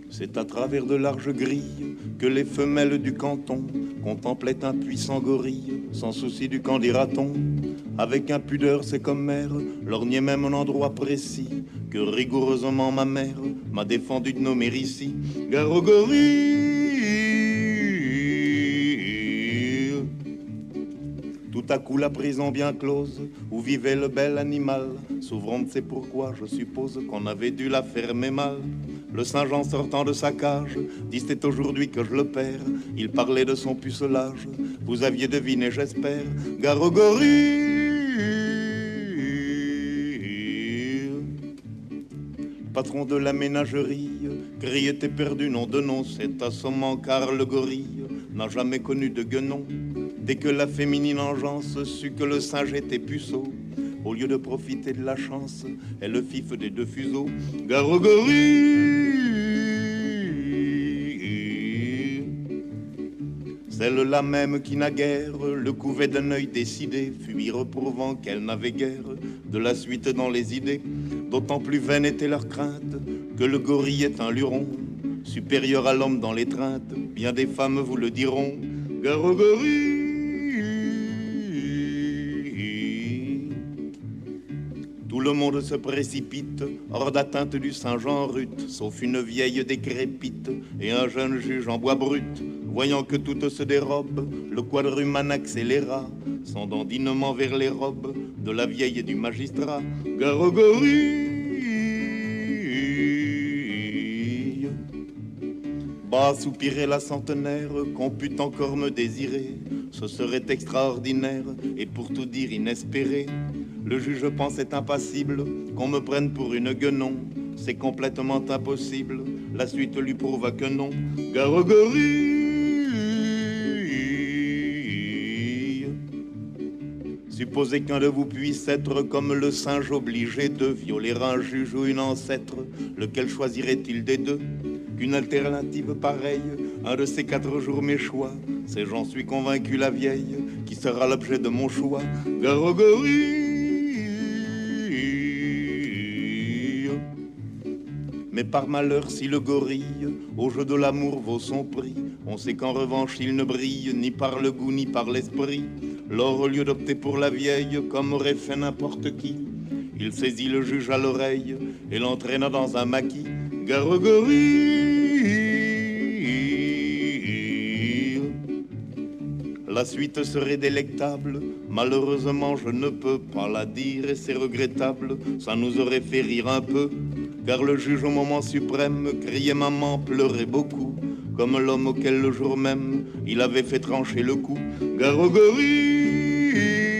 C'est à travers de larges grilles que les femelles du canton contemplaient un puissant gorille, sans souci du qu'en dira-t-on. Avec impudeur, c'est comme mère, lorgnait même un endroit précis que rigoureusement ma mère m'a défendu de nommer ici. Gare au gorille. Tout à coup la prison bien close où vivait le bel animal, s'ouvrant de c'est pourquoi je suppose qu'on avait dû la fermer mal. Le Saint-Jean sortant de sa cage dit c'est aujourd'hui que je le perds. Il parlait de son pucelage, vous aviez deviné j'espère. Gare au gorille. Patron de la ménagerie criait t'es perdu nom de nom, c'est assommant car le gorille n'a jamais connu de guenon. Dès que la féminine engeance sut que le singe était puceau, au lieu de profiter de la chance, elle le fif des deux fuseaux. Gare au gorille. Celle-là même qui naguère le couvait d'un œil décidé, fut y reprouvant qu'elle n'avait guère de la suite dans les idées. D'autant plus vaine était leur crainte que le gorille est un luron, supérieur à l'homme dans l'étreinte, bien des femmes vous le diront. Gare au gorille. Tout le monde se précipite hors d'atteinte du Saint-Jean rut, sauf une vieille décrépite et un jeune juge en bois brut. Voyant que tout se dérobe, le quadrumane accéléra son dandinement vers les robes de la vieille et du magistrat. Gare au gorille. Bas soupirait la centenaire, qu'on pût encore me désirer, ce serait extraordinaire et pour tout dire inespéré. Le juge pensait impassible qu'on me prenne pour une guenon, c'est complètement impossible, la suite lui prouva que non. Gare au gorille. Supposez qu'un de vous puisse être comme le singe obligé de violer un juge ou une ancêtre, lequel choisirait-il des deux? Qu'une alternative pareille, un de ces 4 jours mes choix, c'est j'en suis convaincu la vieille, qui sera l'objet de mon choix. Gare au gorille. Mais par malheur si le gorille au jeu de l'amour vaut son prix, on sait qu'en revanche il ne brille ni par le goût ni par l'esprit. Lors au lieu d'opter pour la vieille comme aurait fait n'importe qui, il saisit le juge à l'oreille et l'entraîna dans un maquis. Gare au gorille. La suite serait délectable, malheureusement je ne peux pas la dire et c'est regrettable, ça nous aurait fait rire un peu, car le juge au moment suprême criait maman, pleurait beaucoup, comme l'homme auquel le jour même il avait fait trancher le cou. Gare au gorille.